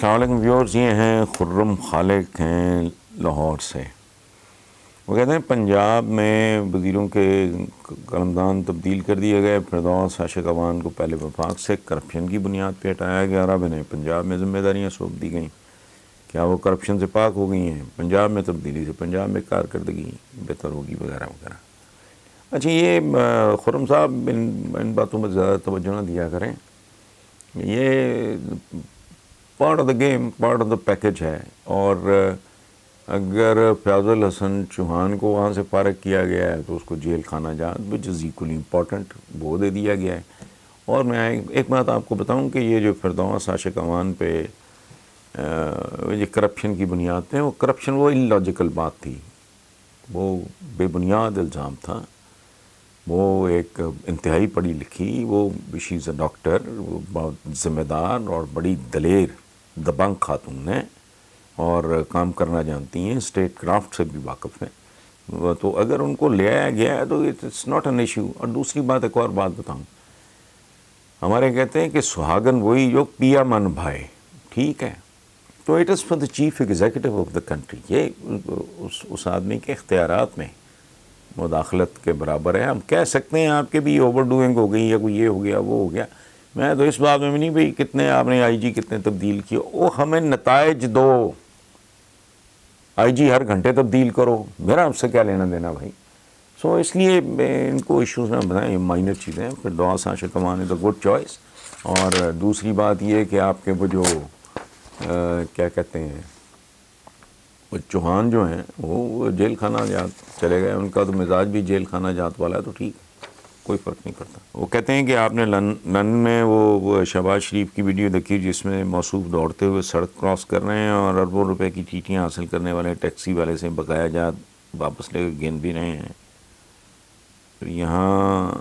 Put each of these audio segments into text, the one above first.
السلام علیکم ویورز، یہ ہیں خرم خالق ہیں لاہور سے۔ وہ کہتے ہیں پنجاب میں وزیروں کے قلمدان تبدیل کر دیے گئے، فردوس عاشق عوان کو پہلے وفاق سے کرپشن کی بنیاد پہ ہٹایا گیا اور اب انہیں پنجاب میں ذمہ داریاں سونپ دی گئیں۔ کیا وہ کرپشن سے پاک ہو گئی ہیں؟ پنجاب میں تبدیلی سے پنجاب میں کارکردگی بہتر ہوگی وغیرہ وغیرہ۔ اچھا، یہ خرم صاحب ان باتوں پر زیادہ توجہ نہ دیا کریں، یہ part of the game, part of the package ہے۔ اور اگر فیاض الحسن چوہان کو وہاں سے فارغ کیا گیا ہے تو اس کو جیل خانہ جات وچ از ایکولی امپورٹنٹ وہ دے دیا گیا ہے۔ اور میں ایک بات آپ کو بتاؤں کہ یہ جو فردوس عاشق عوان پہ یہ کرپشن کی بنیاد پہ، وہ کرپشن وہ اللاجیکل بات تھی، وہ بے بنیاد الزام تھا۔ وہ ایک انتہائی پڑھی لکھی، وہ شی از اے ڈاکٹر، وہ بہت ذمہ دار اور بڑی دلیر دبنگ خاتون ہیں اور کام کرنا جانتی ہیں، اسٹیٹ کرافٹ سے بھی واقف ہیں۔ تو اگر ان کو لے آیا گیا ہے تو اٹس ناٹ این ایشو۔ اور دوسری بات، ایک اور بات بتاؤں، ہمارے کہتے ہیں کہ سہاگن وہی جو پیا من بھائے، ٹھیک ہے؟ تو it is for the chief executive of the country. یہ اس آدمی کے اختیارات میں مداخلت کے برابر ہے۔ ہم کہہ سکتے ہیں آپ کے بھی اوور ڈوئنگ ہو گئی یا کوئی یہ ہو گیا وہ ہو گیا، میں تو اس بات میں بھی نہیں بھئی کتنے آپ نے آئی جی کتنے تبدیل کیے، وہ ہمیں نتائج دو، آئی جی ہر گھنٹے تبدیل کرو، میرا اس سے کیا لینا دینا بھائی۔ سو اس لیے ان کو ایشوز نہ بتائیں، یہ مائنر چیزیں ہیں۔ فردوس عاشق عوان از اے گڈ چوائس۔ اور دوسری بات یہ کہ آپ کے وہ جو کیا کہتے ہیں، وہ چوہان جو ہیں وہ جیل خانہ جات چلے گئے، ان کا تو مزاج بھی جیل خانہ جات والا ہے، تو ٹھیک ہے، کوئی فرق نہیں پڑتا۔ وہ کہتے ہیں کہ آپ نے لندن میں وہ شہباز شریف کی ویڈیو دیکھی جس میں موصوف دوڑتے ہوئے سڑک کراس کر رہے ہیں اور اربوں روپے کی ٹیٹیاں حاصل کرنے والے ٹیکسی والے سے بقایا جات واپس لے کے گن بھی رہے ہیں۔ پھر یہاں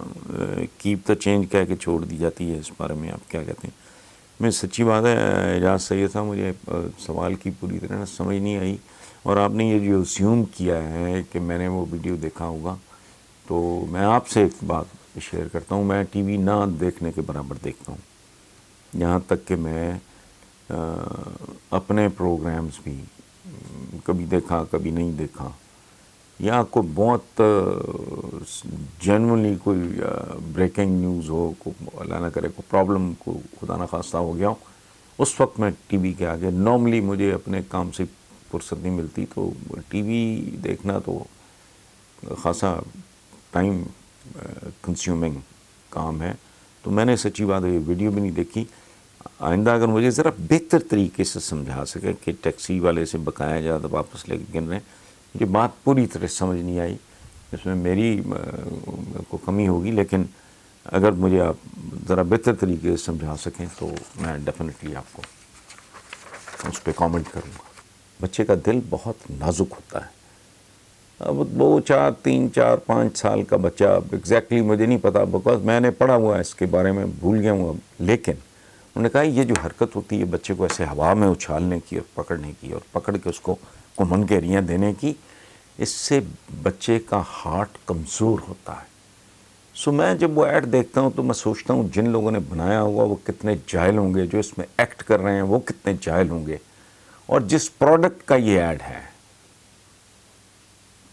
کیپ دا چینج کہہ کے چھوڑ دی جاتی ہے، اس بارے میں آپ کیا کہتے ہیں؟ میں سچی بات ہے اعجاز سید صاحب، مجھے سوال کی پوری طرح سمجھ نہیں آئی، اور آپ نے یہ جو اسیوم کیا ہے کہ میں نے وہ ویڈیو دیکھا ہوگا، تو میں آپ سے ایک بات شیئر کرتا ہوں، میں ٹی وی نہ دیکھنے کے برابر دیکھتا ہوں، یہاں تک کہ میں اپنے پروگرامز بھی کبھی دیکھا کبھی نہیں دیکھا، یا کوئی بہت جنرلی کوئی بریکنگ نیوز ہو، اللہ نہ کرے کوئی پرابلم کو خدا نہ خواستہ ہو گیا ہو، اس وقت میں ٹی وی کے آگے، نارملی مجھے اپنے کام سے فرصت نہیں ملتی، تو ٹی وی دیکھنا تو خاصا ٹائم کنزیومنگ کام ہے، تو میں نے سچی بات ہے یہ ویڈیو بھی نہیں دیکھی۔ آئندہ اگر مجھے ذرا بہتر طریقے سے سمجھا سکے کہ ٹیکسی والے سے بقایا جاتا واپس لے کے گن رہے ہیں، یہ بات پوری طرح سمجھ نہیں آئی، اس میں میری کو کمی ہوگی، لیکن اگر مجھے آپ ذرا بہتر طریقے سے سمجھا سکیں تو میں ڈیفینیٹلی آپ کو اس پہ کامنٹ کروں گا۔ بچے کا دل بہت نازک ہوتا ہے، اب وہ 3 4 5 سال کا بچہ، ایگزیکٹلی مجھے نہیں پتا، بیکاز میں نے پڑھا ہوا ہے اس کے بارے میں، بھول گیا ہوں اب، لیکن انہوں نے کہا یہ جو حرکت ہوتی ہے بچے کو ایسے ہوا میں اچھالنے کی اور پکڑنے کی اور پکڑ کے اس کو کمن کے ریاں دینے کی، اس سے بچے کا ہارٹ کمزور ہوتا ہے۔ سو میں جب وہ ایڈ دیکھتا ہوں تو میں سوچتا ہوں جن لوگوں نے بنایا ہوا وہ کتنے جاہل ہوں گے، جو اس میں ایکٹ کر رہے ہیں وہ کتنے جاہل ہوں گے، اور جس پروڈکٹ کا یہ ایڈ ہے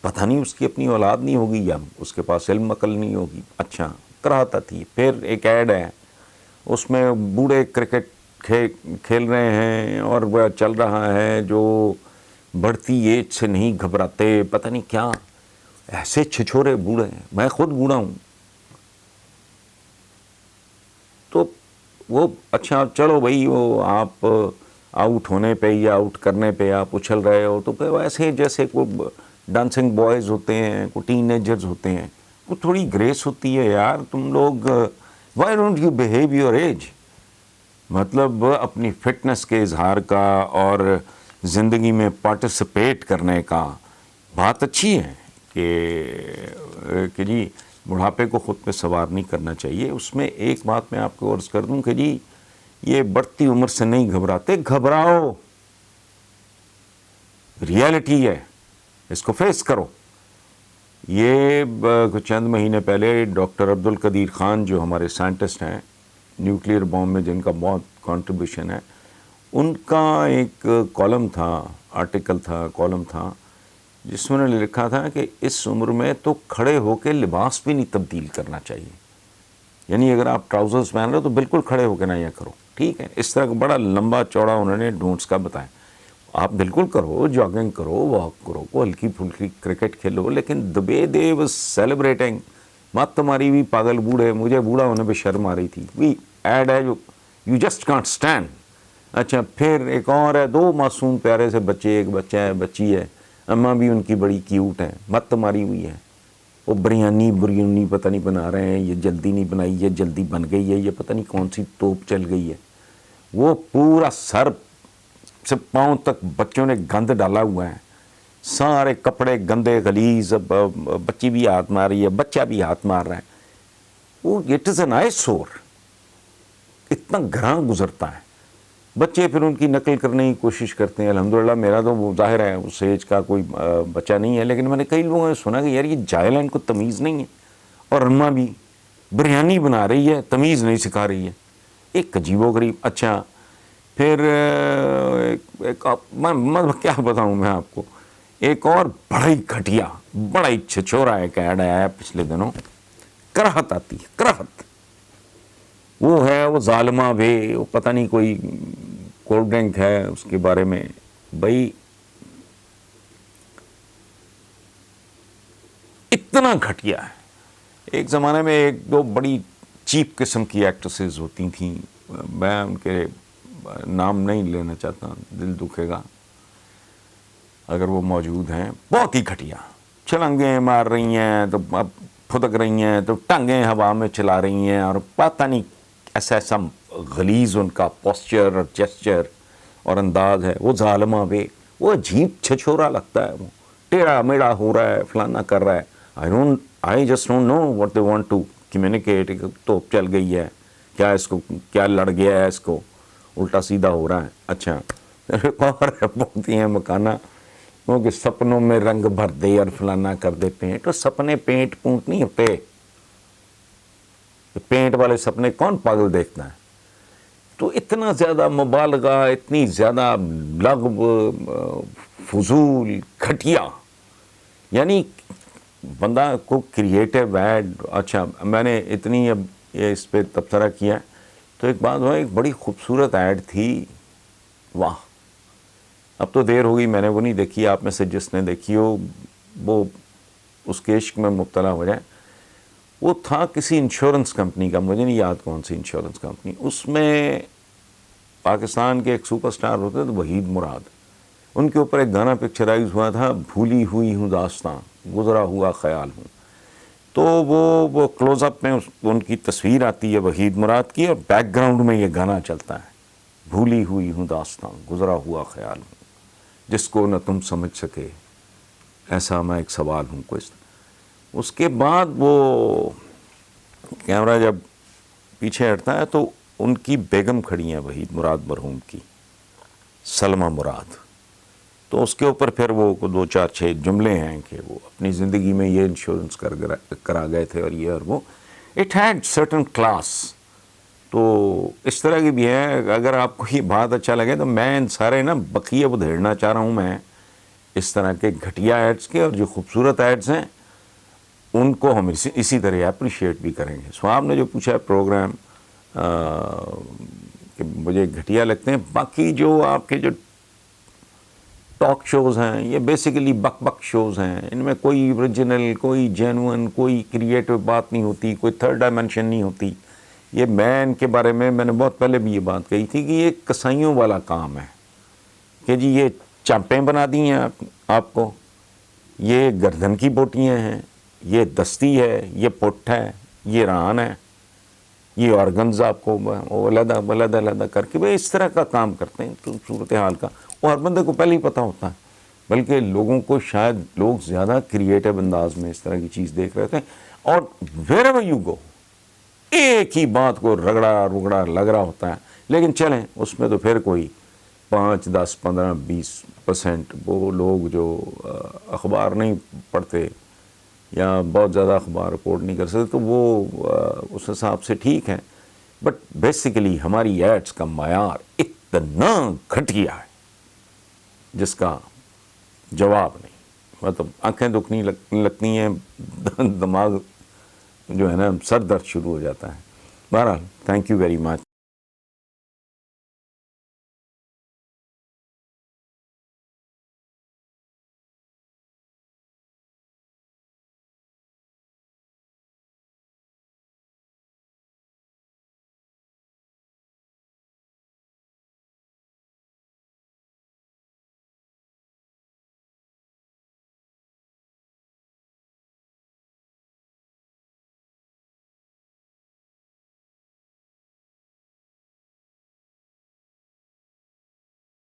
پتہ نہیں اس کی اپنی اولاد نہیں ہوگی یا اس کے پاس علم عقل نہیں ہوگی۔ اچھا کراتا تھی، پھر ایک ایڈ ہے اس میں بوڑھے کرکٹ کھیل رہے ہیں اور وہ چل رہا ہے جو بڑھتی ایج سے نہیں گھبراتے، پتہ نہیں کیا، ایسے چھچورے بوڑھے ہیں، میں خود بوڑھا ہوں، تو وہ اچھا چلو بھائی، وہ آپ آؤٹ ہونے پہ یا آؤٹ کرنے پہ آپ اچھل رہے ہو، تو پھر ایسے جیسے کوئی ڈانسنگ بوائز ہوتے ہیں، کوئی ٹین ایجرز ہوتے ہیں، وہ تھوڑی گریس ہوتی ہے یار، تم لوگ why don't you behave your age, مطلب اپنی فٹنس کے اظہار کا اور زندگی میں پارٹیسپیٹ کرنے کا بات اچھی ہے کہ جی بڑھاپے کو خود پہ سوار نہیں کرنا چاہیے۔ اس میں ایک بات میں آپ کو عرض کر دوں کہ جی یہ بڑھتی عمر سے نہیں گھبراتے، گھبراؤ، ریالٹی ہے، اس کو فیس کرو۔ یہ چند مہینے پہلے ڈاکٹر عبدالقدیر خان جو ہمارے سائنٹسٹ ہیں نیوکلیئر بام میں، جن کا بہت کنٹریبیوشن ہے، ان کا ایک کالم تھا، آرٹیکل تھا، کالم تھا، جس میں انہوں نے لکھا تھا کہ اس عمر میں تو کھڑے ہو کے لباس بھی نہیں تبدیل کرنا چاہیے. یعنی اگر آپ ٹراؤزرز پہن رہے ہو تو بالکل کھڑے ہو کے نہ یہ کرو، ٹھیک ہے. اس طرح کا بڑا لمبا چوڑا انہوں نے ڈونٹس کا بتایا. آپ بالکل کرو، جاگنگ کرو، واک کرو، کوئی ہلکی پھلکی کرکٹ کھیلو، لیکن the way they was celebrating، مات تمہاری بھی پاگل بوڑھے، مجھے بوڑھا ہونے پہ شرم آ رہی تھی. وی ایڈ ہے جو یو جسٹ کانٹ اسٹینڈ. اچھا پھر ایک اور ہے، 2 معصوم پیارے سے بچے، ایک بچہ ہے، بچی ہے، اماں بھی ان کی بڑی کیوٹ ہیں، مت ماری ہوئی ہے. وہ بریانی پتہ نہیں بنا رہے ہیں، یہ جلدی نہیں بنائی، یہ جلدی بن گئی ہے، یہ پتہ نہیں کون سی توپ چل گئی ہے. وہ پورا سر سے پاؤں تک بچوں نے گند ڈالا ہوا ہے، سارے کپڑے گندے غلیظ. بچی بھی ہاتھ مار رہی ہے، بچہ بھی ہاتھ مار رہا ہے. وہ اٹ از این آئی سور، اتنا گھراں گزرتا ہے. بچے پھر ان کی نقل کرنے کی کوشش کرتے ہیں. الحمدللہ میرا تو وہ ظاہر ہے اس ایج کا کوئی بچہ نہیں ہے، لیکن میں نے کئی لوگوں نے سنا کہ یار یہ جاہل ہے، ان کو تمیز نہیں ہے. اور اماں بھی بریانی بنا رہی ہے، تمیز نہیں سکھا رہی ہے. ایک عجیب و غریب. اچھا پھر میں کیا بتاؤں میں آپ کو، ایک اور بڑا ہی گھٹیا، بڑا ہی چھچورا ایک ایڈ آیا ہے پچھلے دنوں. کراہت آتی ہے، کراہت. وہ ہے وہ ظالمہ بے، وہ پتہ نہیں کوئی کولڈ ڈرنک ہے اس کے بارے میں. بھائی اتنا گھٹیا ہے. ایک زمانے میں 1-2 بڑی چیپ قسم کی ایکٹریسز ہوتی تھیں، میں ان کے نام نہیں لینا چاہتا، دل دکھے گا اگر وہ موجود ہیں. بہت ہی گھٹیا، چھلنگیں مار رہی ہیں تو اب پھدک رہی ہیں تو ٹانگیں ہوا میں چلا رہی ہیں، اور پتہ نہیں ایسا غلیظ ان کا پوسچر اور جیسچر اور انداز ہے. وہ ظالمہ بے، وہ عجیب چھچورا لگتا ہے، وہ ٹیڑھا میڑھا ہو رہا ہے، فلانا کر رہا ہے. I just don't know what they want to communicate. توپ چل گئی ہے کیا، اس کو کیا لڑ گیا ہے، اس کو الٹا سیدھا ہو رہا ہے. اچھا اور بولتی ہیں مکانہ کہ سپنوں میں رنگ بھر دے اور فلانا کر دے پینٹ. تو سپنے پینٹ پونٹ نہیں ہوتے، پینٹ والے سپنے کون پاگل دیکھتا ہے. تو اتنا زیادہ مبالغہ، اتنی زیادہ لغو، فضول، گھٹیا. یعنی بندہ کو کریٹو ایڈ. اچھا میں نے اتنی اب اس پہ تبصرہ کیا تو ایک بات ہوا، ایک بڑی خوبصورت ایڈ تھی. واہ، اب تو دیر ہو گئی، میں نے وہ نہیں دیکھی. آپ میں سے جس نے دیکھی ہو وہ اس کے عشق میں مبتلا ہو جائے. وہ تھا کسی انشورنس کمپنی کا، مجھے نہیں یاد کون سی انشورنس کمپنی. اس میں پاکستان کے ایک سپر سٹار ہوتے تھے وحید مراد، ان کے اوپر ایک گانا پکچرائز ہوا تھا، بھولی ہوئی ہوں داستاں، گزرا ہوا خیال ہوں. تو وہ کلوز اپ میں ان کی تصویر آتی ہے وحید مراد کی، اور بیک گراؤنڈ میں یہ گانا چلتا ہے، بھولی ہوئی ہوں داستاں، گزرا ہوا خیال ہوں، جس کو نہ تم سمجھ سکے، ایسا میں ایک سوال ہوں. اس کے بعد وہ کیمرہ جب پیچھے ہٹتا ہے تو ان کی بیگم کھڑی ہیں وحید مراد مرحوم کی، سلمہ مراد. تو اس کے اوپر پھر وہ 2-4-6 جملے ہیں کہ وہ اپنی زندگی میں یہ انشورنس کرا گئے تھے اور یہ اور وہ. It had certain class. تو اس طرح کی بھی ہے. اگر آپ کو یہ بات اچھا لگے تو میں ان سارے نا بقیہ بدھیڑنا چاہ رہا ہوں میں اس طرح کے گھٹیا ایڈز کے، اور جو خوبصورت ایڈز ہیں ان کو ہم اسی طرح اپریشیٹ بھی کریں گے. سو آپ نے جو پوچھا ہے پروگرام کہ مجھے گھٹیا لگتے ہیں، باقی جو آپ کے جو ٹاک شوز ہیں یہ بیسیکلی بک بک شوز ہیں. ان میں کوئی اوریجنل، کوئی جینون، کوئی کریٹو بات نہیں ہوتی، کوئی تھرڈ ڈائمنشن نہیں ہوتی. یہ میں ان کے بارے میں نے بہت پہلے بھی یہ بات کہی تھی کہ یہ کسائیوں والا کام ہے کہ جی یہ چمپیں بنا دی ہیں آپ کو، یہ گردن کی بوٹیاں ہیں، یہ دستی ہے، یہ پٹ ہے، یہ ران ہے، یہ آرگنز آپ کو علیحدہ علیحدہ کر کے اس طرح کا کام کرتے ہیں. تو صورتحال کا وہ ہر بندے کو پہلے ہی پتہ ہوتا ہے، بلکہ لوگوں کو شاید لوگ زیادہ کریٹو انداز میں اس طرح کی چیز دیکھ رہے تھے. اور ویئر ایور یو گو ایک ہی بات کو رگڑا رگڑا لگ رہا ہوتا ہے. لیکن چلیں اس میں تو پھر کوئی 5, 10, 15, 20% وہ لوگ جو اخبار نہیں پڑھتے یا بہت زیادہ اخبار رپورٹ نہیں کر سکتے تو وہ اس حساب سے ٹھیک ہے. بٹ بیسیکلی ہماری ایڈس کا معیار اتنا گھٹیا ہے جس کا جواب نہیں. مطلب آنکھیں دکھنی لگتی ہیں, دماغ جو ہے نا سر درد شروع ہو جاتا ہے. بہرحال تھینک یو ویری مچ.